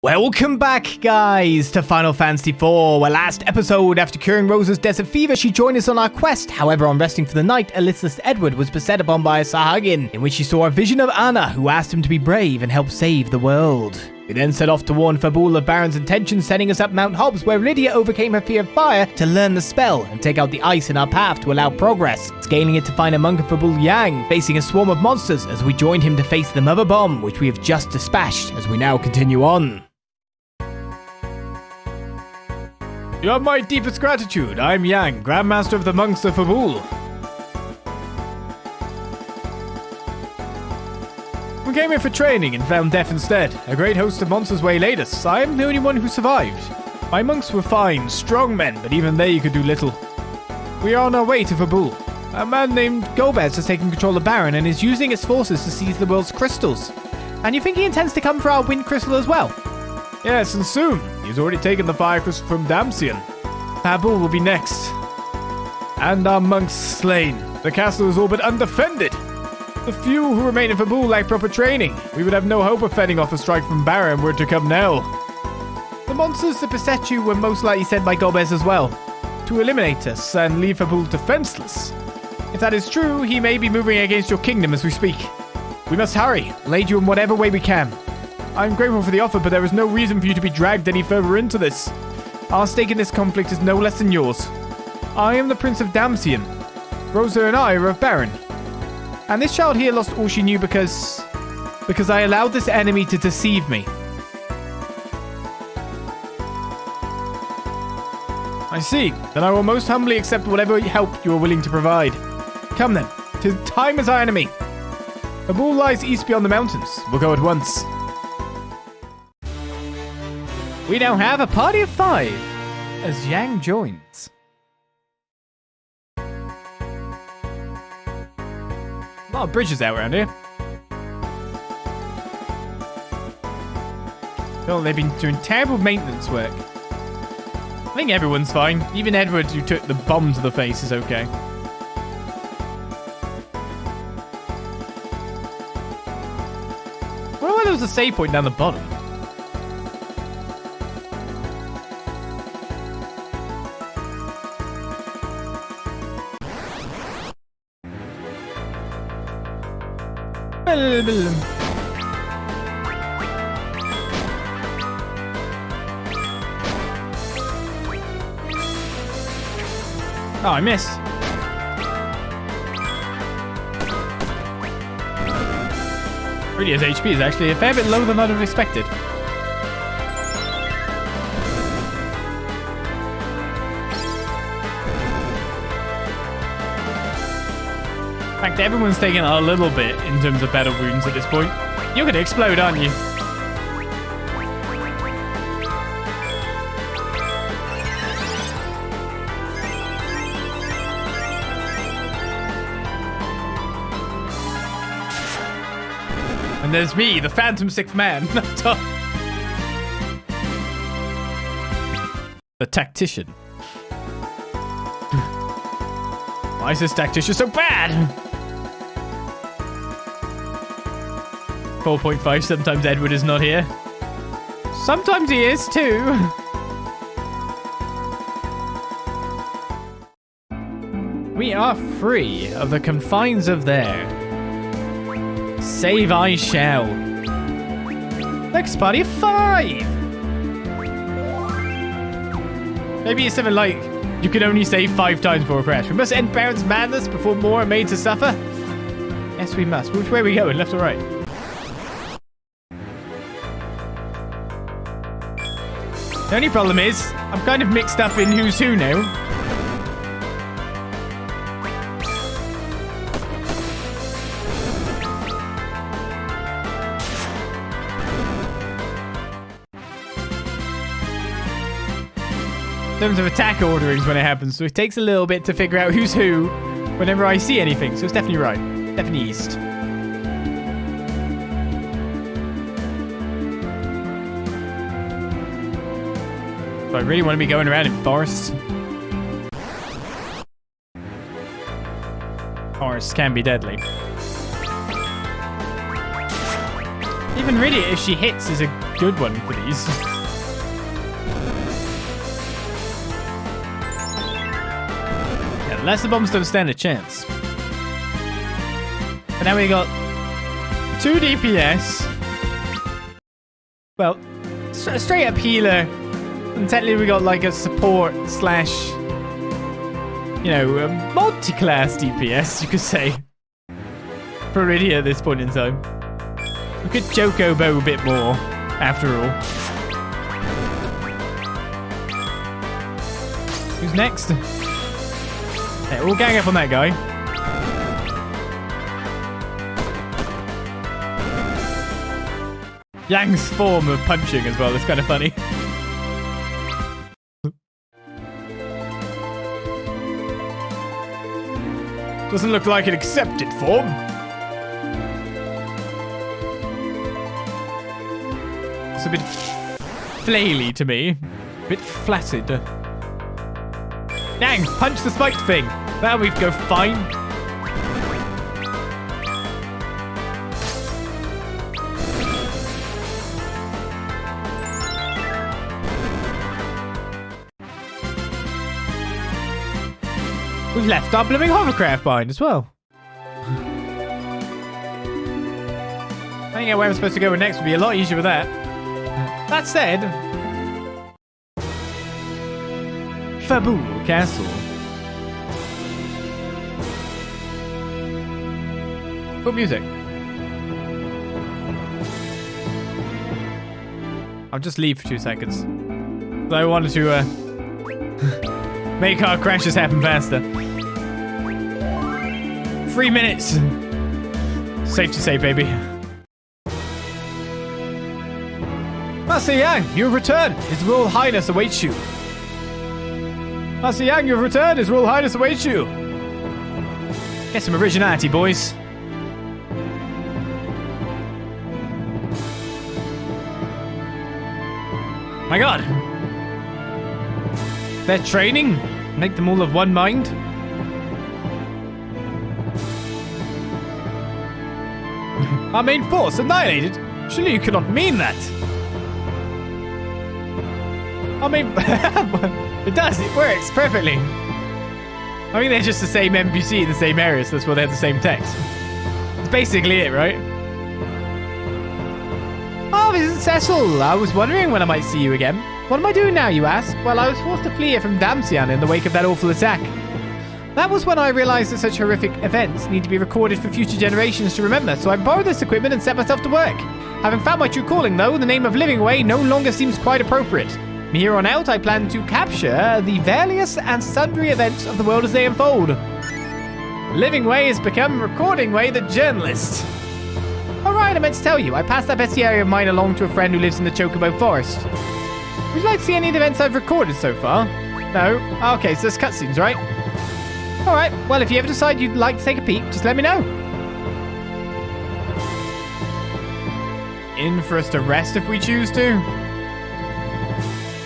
Welcome back, guys, to Final Fantasy IV, where last episode, after curing Rosa's desert fever, she joined us on our quest. However, on resting for the night, Elizabeth Edward was beset upon by a Sahagin, in which she saw a vision of Anna, who asked him to be brave and help save the world. We then set off to warn Fabul of Baron's intentions, setting us up Mount Hobbs, where Lydia overcame her fear of fire to learn the spell and take out the ice in our path to allow progress, scaling it to find a monk of Fabul Yang, facing a swarm of monsters as we joined him to face the Mother Bomb, which we have just dispatched as we now continue on. You have my deepest gratitude. I'm Yang, Grandmaster of the Monks of Fabul. We came here for training and found death instead. A great host of monsters waylaid us. I am the only one who survived. My monks were fine, strong men, but even they could do little. We are on our way to Fabul. A man named Golbez has taken control of Baron and is using his forces to seize the world's crystals. And you think he intends to come for our wind crystal as well? Yes, and soon. He's already taken the fire crystal from Damsian. Fabul will be next. And our monks slain. The castle is all but undefended. The few who remain in Fabul lack proper training. We would have no hope of fending off a strike from Baron were it to come now. The monsters that beset you were most likely sent by Golbez as well, to eliminate us and leave Fabul defenseless. If that is true, he may be moving against your kingdom as we speak. We must hurry, aid you in whatever way we can. I'm grateful for the offer, but there is no reason for you to be dragged any further into this. Our stake in this conflict is no less than yours. I am the Prince of Damsian. Rosa and I are of Baron. And this child here lost all she knew because I allowed this enemy to deceive me. I see. Then I will most humbly accept whatever help you are willing to provide. Come then. 'Tis time as our enemy. Fabul lies east beyond the mountains. We'll go at once. We now have a party of 5 as Yang joins. A lot of bridges out around here. Oh, they've been doing terrible maintenance work. I think everyone's fine. Even Edward, who took the bomb to the face, is okay. I wonder why there was a save point down the bottom. Oh, I missed. Lydia's HP is actually a fair bit lower than I'd have expected. In fact, everyone's taking a little bit in terms of battle wounds at this point. You're going to explode, aren't you? And there's me, the Phantom Sixth Man. The Tactician. Why is this Tactician so bad? 4.5, sometimes Edward is not here. Sometimes he is too. We are free of the confines of there. Save I shall. Next party of 5. Maybe it's something like you can only save 5 times before a crash. We must end Baron's madness before more are made to suffer. Yes, we must. Which way are we going, left or right? The only problem is, I'm kind of mixed up in who's who now. In terms of attack orderings when it happens, so it takes a little bit to figure out who's who whenever I see anything, so it's definitely right. Definitely east. I really want to be going around in forests. Forests can be deadly. Even even really, if she hits, is a good one for these. Yeah, lesser bombs don't stand a chance. But now we got 2 DPS. Well, straight up healer. And technically we got like a support slash, you know, multi-class DPS, you could say. For Iridia at this point in time. We could Chocobo a bit more, after all. Who's next? Yeah, we'll gang up on that guy. Yang's form of punching as well is kind of funny. Doesn't look like an accepted form. It's a bit flaily to me. A bit flaccid. Yang, punch the spiked thing. That'll go fine. We've left our blooming hovercraft behind as well. Finding out where I'm supposed to go next would be a lot easier with that. That said, Fabul Castle. Good music. I'll just leave for 2 seconds. I wanted to make our crashes happen faster. 3 minutes. Safe to say, baby. Master Yang, you've returned. His Royal Highness awaits you. Master Yang, you've returned. His Royal Highness awaits you. Get some originality, boys. My God. Their training? Make them all of one mind? Our main force annihilated? Surely you cannot mean that. I mean, it does. It works perfectly. I mean, they're just the same NPC in the same area, so that's why they have the same text. That's basically it, right? Oh, this is Cecil. I was wondering when I might see you again. What am I doing now, you ask? Well, I was forced to flee from Damsian in the wake of that awful attack. That was when I realized that such horrific events need to be recorded for future generations to remember, so I borrowed this equipment and set myself to work. Having found my true calling, though, the name of Living Way no longer seems quite appropriate. From here on out, I plan to capture the various and sundry events of the world as they unfold. Living Way has become Recording Way the journalist. Alright, I meant to tell you, I passed that bestiary of mine along to a friend who lives in the Chocobo Forest. Would you like to see any of the events I've recorded so far? No? Okay, so there's cutscenes, right? Alright, well, if you ever decide you'd like to take a peek, just let me know. In for us to rest if we choose to.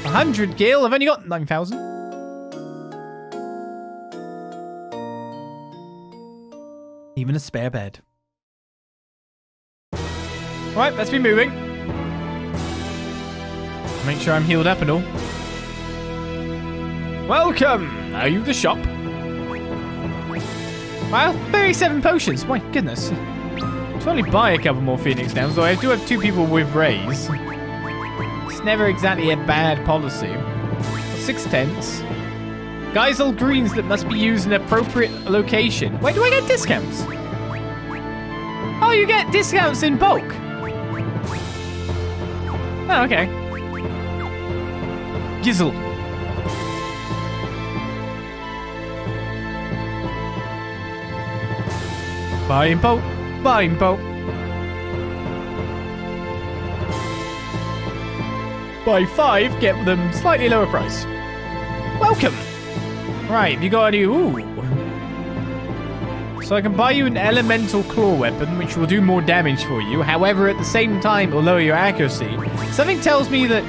100 gil, I've only got 9,000. Even a spare bed. Right, let's be moving. Make sure I'm healed up and all. Welcome! Are you the shop? Wow, 37 potions, my goodness. Should only buy a couple more Phoenix now, so I do have 2 people with raise. It's never exactly a bad policy. 6 tents. Geisel greens that must be used in appropriate location. Wait, do I get discounts? Oh, you get discounts in bulk. Oh, okay. Gizzle. Buy in bulk. Buy in bulk. Buy 5, get them slightly lower price. Welcome. Right, you got any? Ooh. So I can buy you an elemental claw weapon, which will do more damage for you. However, at the same time, will lower your accuracy. Something tells me that.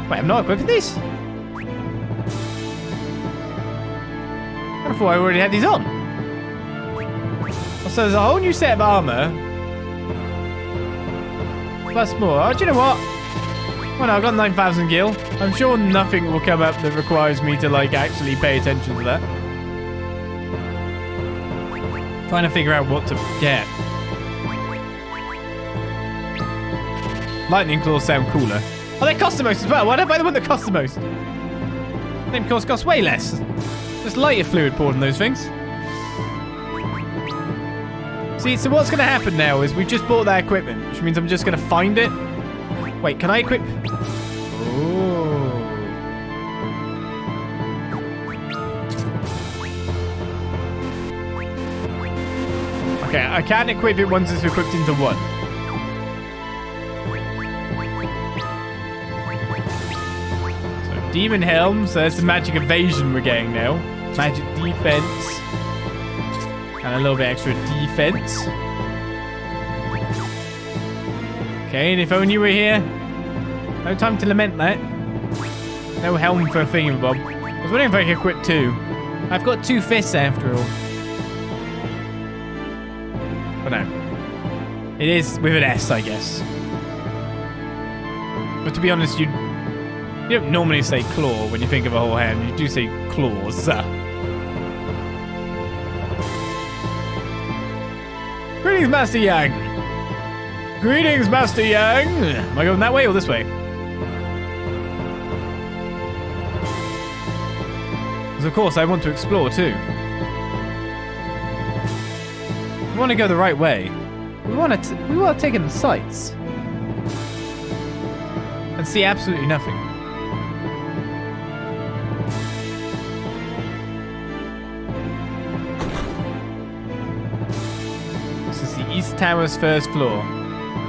Wait, I'm not equipping these. I thought I already had these on. So there's a whole new set of armor. Plus more. Oh, do you know what? Well, no, I've got 9,000 gil. I'm sure nothing will come up that requires me to, like, actually pay attention to that. Trying to figure out what to get. Lightning claws sound cooler. Oh, they cost the most as well. Why don't I buy the one that costs the most? Flame claws cost way less. Just lighter fluid poured in those things. See, so what's going to happen now is we just bought that equipment, which means I'm just going to find it. Wait, can I equip? Oh. Okay, I can't equip it once it's equipped into one. So, Demon Helm, so that's the magic evasion we're getting now. Magic defense. And a little bit extra defense. Okay, and if only you were here. No time to lament that. No helm for a thingamabob. I was wondering if I could equip two. I've got 2 fists after all. But no. It is with an S, I guess. But to be honest, you don't normally say claw when you think of a whole hand. You do say claws. Greetings, Master Yang. Greetings, Master Yang. Am I going that way or this way? Because of course I want to explore too. We want to go the right way. We want to take in the sights. And see absolutely nothing. This is the East Tower's first floor.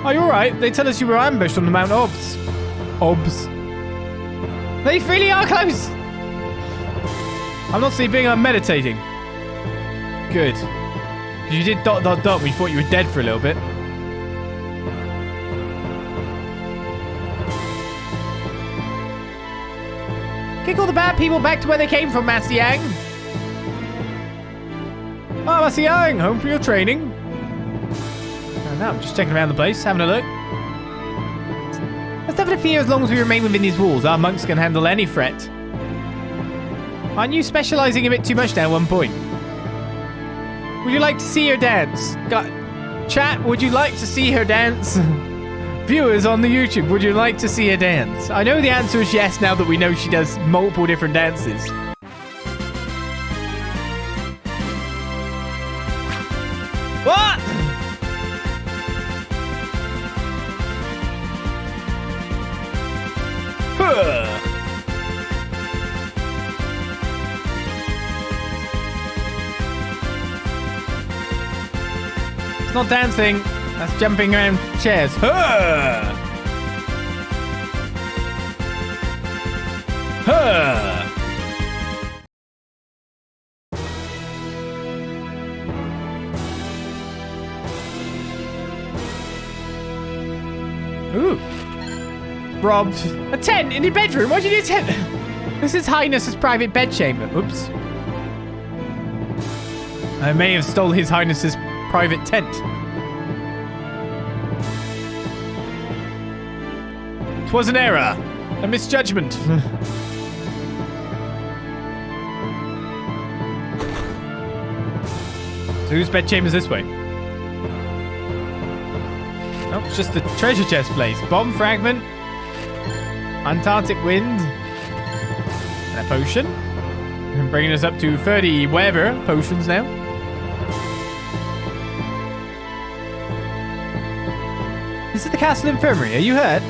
Oh, you're right. They tell us you were ambushed on the Mount Obs. Obs. They really are close. I'm not sleeping, I'm meditating. Good. Because you did ... We thought you were dead for a little bit. Kick all the bad people back to where they came from, Master Yang. Oh, Master Yang, home for your training. No, I'm just checking around the place, having a look. There's nothing to fear as long as we remain within these walls. Our monks can handle any threat. Aren't you specializing a bit too much now at one point? Would you like to see her dance? Chat, would you like to see her dance? Viewers on the YouTube, would you like to see her dance? I know the answer is yes now that we know she does multiple different dances. What? It's not dancing, that's jumping around chairs. Ooh. Robbed. A tent in your bedroom? Why'd you need a tent? This is Highness's private bedchamber. Oops. I may have stole His Highness's private tent. Twas an error. A misjudgment. So whose bedchamber is this way? Oh, it's just the treasure chest place. Bomb fragment. Antarctic wind. And a potion. And bringing us up to 30 whatever potions now. This is the castle infirmary. Are you hurt?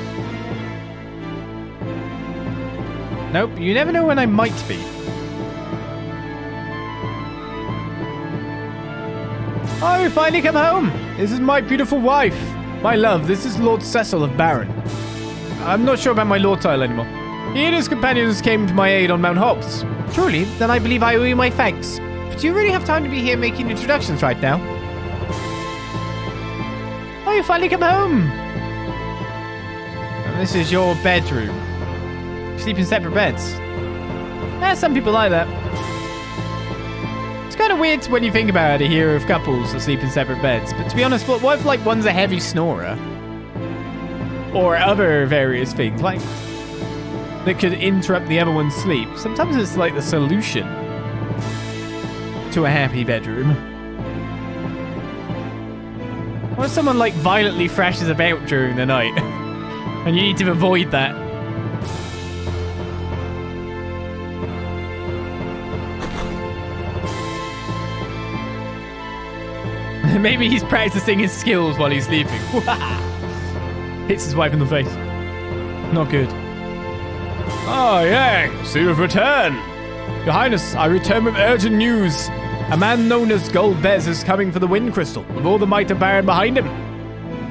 Nope. You never know when I might be. Oh, you finally come home. This is my beautiful wife. My love, this is Lord Cecil of Baron. I'm not sure about my lord title anymore. He and his companions came to my aid on Mount Hobbs. Truly, then I believe I owe you my thanks. But do you really have time to be here making introductions right now? Oh, you finally come home. And this is your bedroom. You sleep in separate beds. Some people like that. It's kind of weird when you think about it to hear of couples that sleep in separate beds. But to be honest, what if like one's a heavy snorer? or other various things like that could interrupt the other one's sleep. Sometimes it's like the solution to a happy bedroom. What if someone like violently thrashes about during the night and you need to avoid that? Maybe he's practicing his skills while he's sleeping. Hits his wife in the face. Not good. Oh, yeah, so you've returned. Your Highness, I return with urgent news. A man known as Golbez is coming for the Wind Crystal, with all the might of Baron behind him.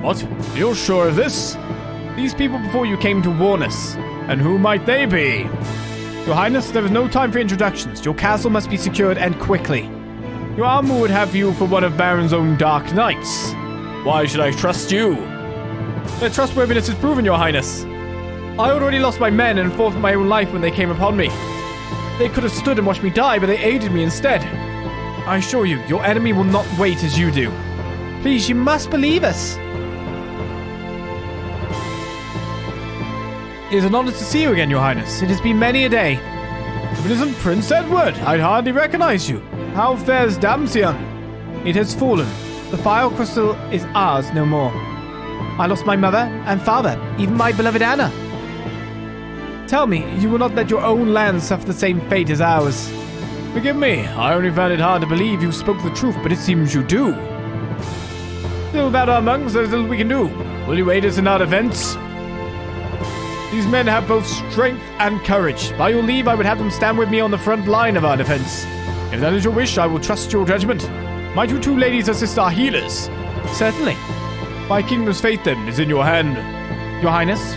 What? You're sure of this? These people before you came to warn us. And who might they be? Your Highness, there is no time for introductions. Your castle must be secured, and quickly. Your armor would have you for one of Baron's own dark knights. Why should I trust you? Their trustworthiness is proven, Your Highness. I already lost my men and fought for my own life when they came upon me. They could have stood and watched me die, but they aided me instead. I assure you, your enemy will not wait as you do. Please, you must believe us. It is an honor to see you again, Your Highness. It has been many a day. If it isn't Prince Edward, I'd hardly recognize you. How fares Damsion? It has fallen. The fire crystal is ours no more. I lost my mother and father, even my beloved Anna. Tell me, you will not let your own land suffer the same fate as ours. Forgive me, I only found it hard to believe you spoke the truth, but it seems you do. Still, without our monks, there's little we can do. Will you aid us in our defense? These men have both strength and courage. By your leave, I would have them stand with me on the front line of our defense. If that is your wish, I will trust your judgment. Might you two ladies assist our healers? Certainly. My kingdom's fate, then, is in your hand. Your Highness.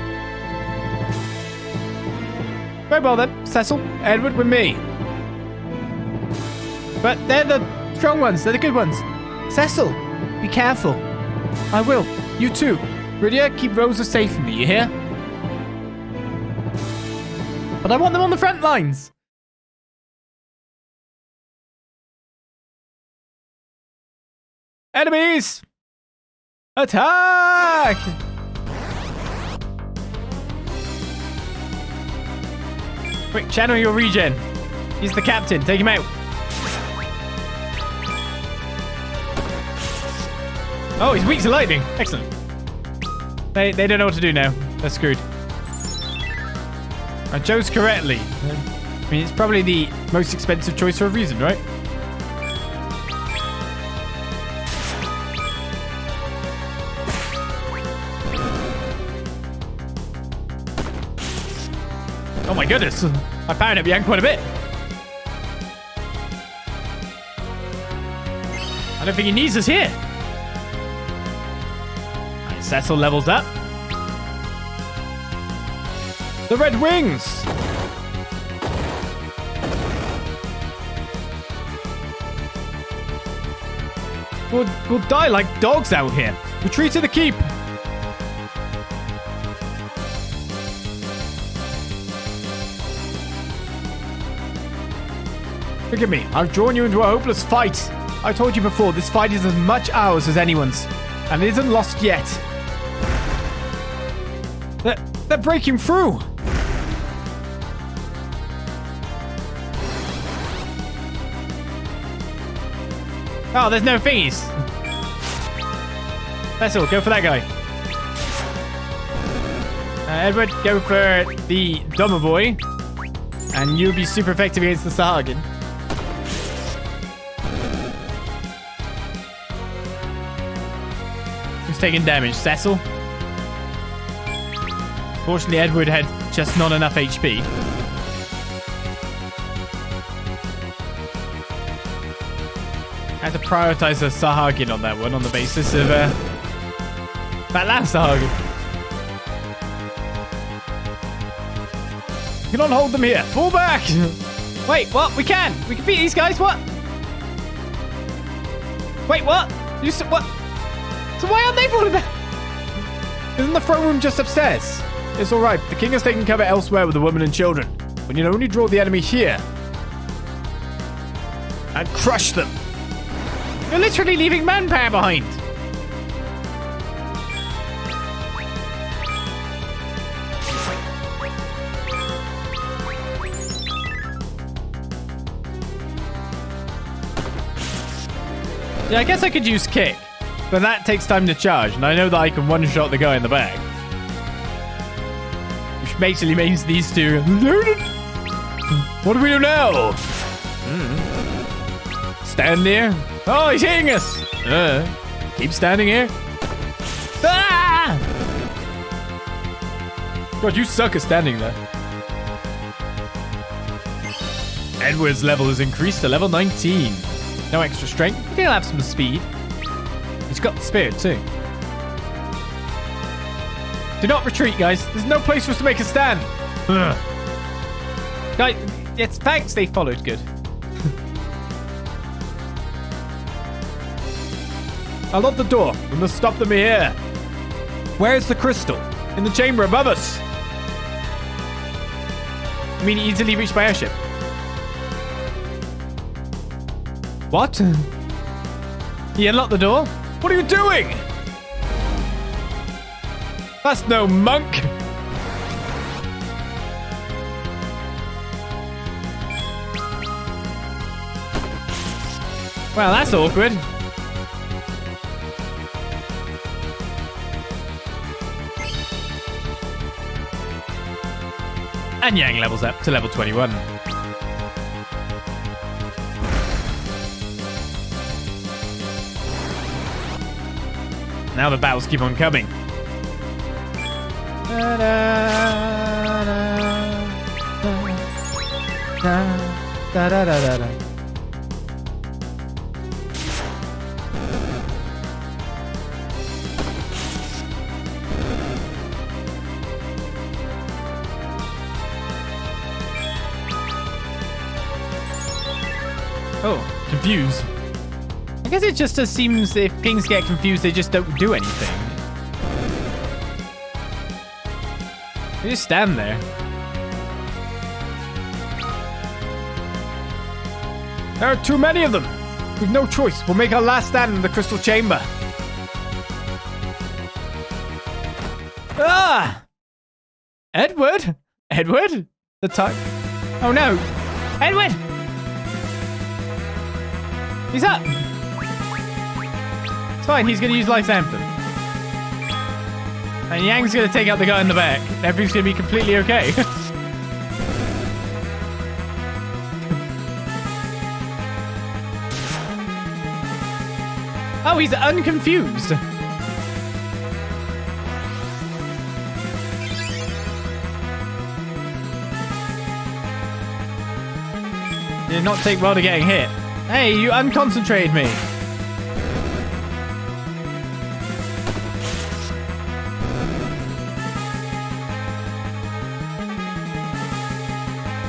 Very well, then. Cecil, Edward with me. But they're the strong ones. They're the good ones. Cecil, be careful. I will. You too. Rydia, keep Rosa safe from me, you hear? But I want them on the front lines. Enemies! Attack! Quick, channel your regen. He's the captain. Take him out. Oh, he's weak to lightning. Excellent. They don't know what to do now. They're screwed. I chose correctly. I mean, it's probably the most expensive choice for a reason, right? Oh my goodness. I powered up Yang quite a bit. I don't think he needs us here. Right, Cecil levels up. The Red Wings! We'll die like dogs out here. Retreat to the keep. Forgive me, I've drawn you into a hopeless fight. I told you before, this fight is as much ours as anyone's. And it isn't lost yet. They're breaking through. Oh, there's no thingies. That's all. Go for that guy. Edward, go for the Domovoy. And you'll be super effective against the Sahagin. Who's taking damage? Cecil? Fortunately, Edward had just not enough HP. I had to prioritize the Sahagin on that one on the basis of that last Sahagin. You cannot hold them here. Fall back! Wait, what? We can beat these guys, what? Wait, what? What? So why aren't they falling back? Isn't the throne room just upstairs? It's alright, the king has taken cover elsewhere with the women and children. We need only draw the enemy here. And crush them. You're literally leaving manpower behind. Yeah, I guess I could use kick, but that takes time to charge, and I know that I can one-shot the guy in the back. Which basically means these two... What do we do now? Stand here. Oh, he's hitting us. Keep standing here. Ah! God, you suck at standing there. Edward's level is increased to level 19. No extra strength, but he'll have some speed. He's got the spirit too. Do not retreat, guys. There's no place for us to make a stand. Guys, yes, thanks. They followed good. I'll lock the door. We must stop them here. Where's the crystal? In the chamber above us. I mean, easily reached by airship. What? He unlocked the door? What are you doing? That's no monk. Well, that's awkward. And Yang levels up to level 21. Now the battles keep on coming. Oh, confused. I guess it just seems if kings get confused, they just don't do anything. They just stand there. There are too many of them. We've no choice. We'll make our last stand in the crystal chamber. Ah! Edward? Edward? The time? Oh no! Edward! He's up! It's fine, he's gonna use Life's Anthem. And Yang's gonna take out the guy in the back. Everything's gonna be completely okay. Oh, he's unconfused. Did not take well to getting hit. Hey, you unconcentrated me.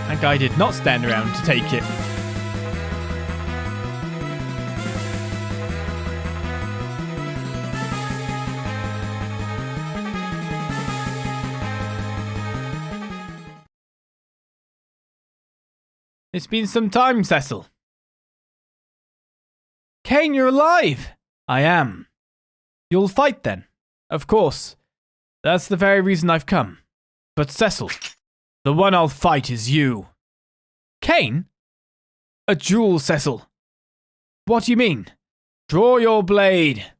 That guy did not stand around to take it. It's been some time, Cecil. Kain, you're alive! I am. You'll fight then? Of course. That's the very reason I've come. But Cecil, the one I'll fight is you. Kain? A duel, Cecil. What do you mean? Draw your blade.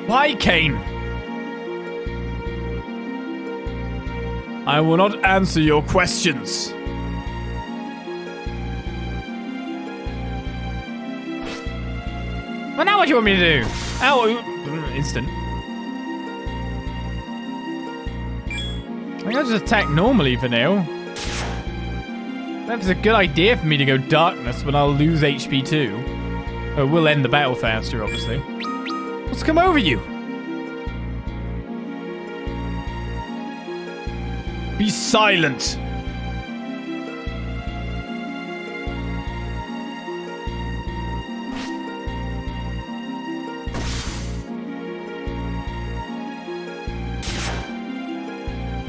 Why, Kain? I will not answer your questions. Well, now what do you want me to do? Oh, instant. I can just attack normally for now. That's a good idea for me to go darkness when I'll lose HP too. It will end the battle faster, obviously. What's come over you? Be silent.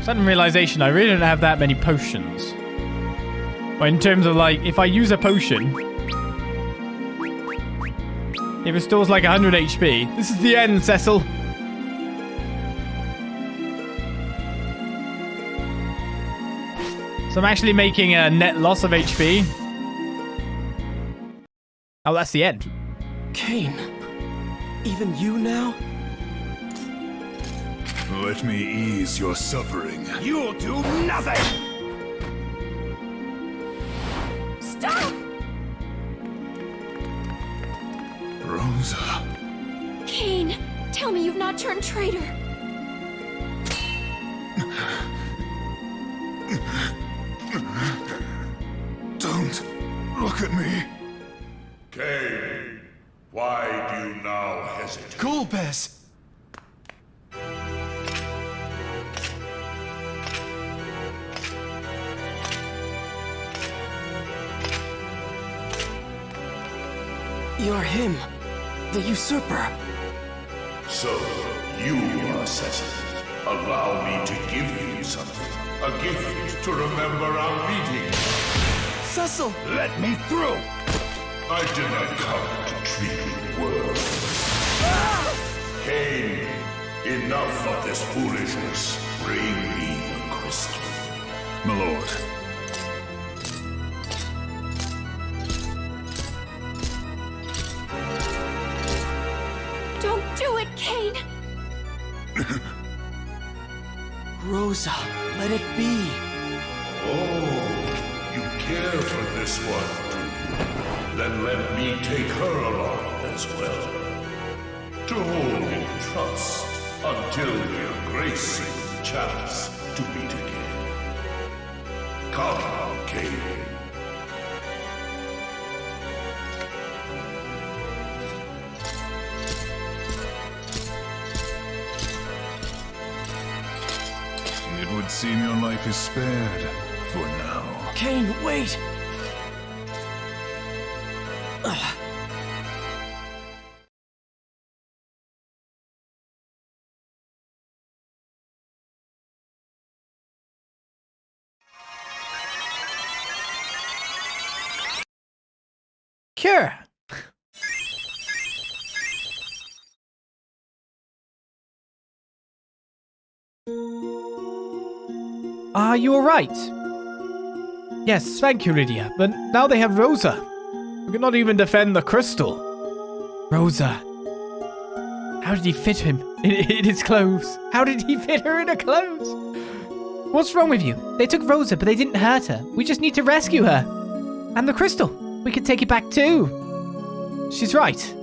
Sudden realization, I really don't have that many potions. But in terms of like, if I use a potion, it restores like 100 HP. This is the end, Cecil. So I'm actually making a net loss of HP. Oh, that's the end. Kain, even you now? Let me ease your suffering. You'll do nothing! Stop! Rosa. Kain, tell me you've not turned traitor. Don't look at me. Kain, why do you now hesitate? Golbez! You're him, the usurper. So, you are Cecil. Allow me to give you something. A gift to remember our meeting. Cecil! Let me through! I did not come to treat you well. Kain, enough of this foolishness. Bring me the crystal. My lord. Don't do it, Kain! Rosa, let it be. Oh, you care for this one, do you? Then let me take her along as well. To hold in trust until we are gracing the chance to meet again. Come, Kain. It would seem your life is spared for now. Kain, wait! Cure. Are you alright? Yes, thank you, Lydia. But now they have Rosa. We cannot even defend the crystal. Rosa. How did he fit him in his clothes? How did he fit her in her clothes? What's wrong with you? They took Rosa, but they didn't hurt her. We just need to rescue her. And the crystal. We can take it back too. She's right.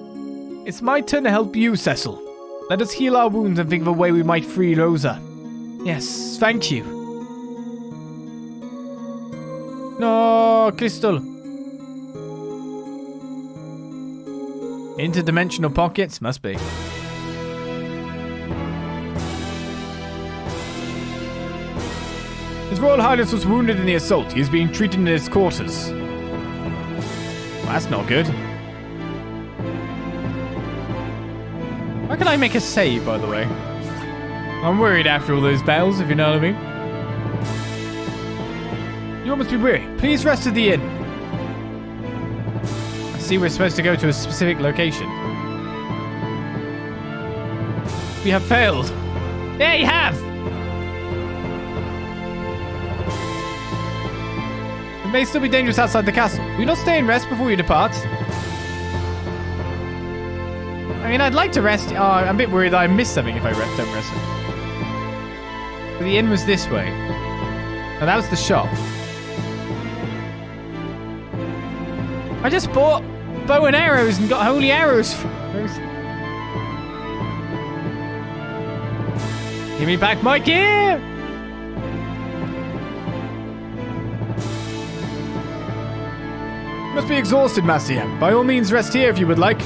It's my turn to help you, Cecil. Let us heal our wounds and think of a way we might free Rosa. Yes, thank you. No, crystal. Interdimensional pockets? Must be. His Royal Highness was wounded in the assault. He is being treated in his quarters. Well, that's not good. Why can I make a save, by the way? I'm worried after all those battles, if you know what I mean. You must be weary. Please rest at the inn. I see we're supposed to go to a specific location. We have failed. There you have! It may still be dangerous outside the castle. Will you not stay and rest before you depart? I mean, I'd like to rest. Oh, I'm a bit worried that I missed something if I don't rest. But the inn was this way. Oh, that was the shop. I just bought bow and arrows and got holy arrows. Give me back my gear! You must be exhausted, Master Yam. By all means, rest here if you would like.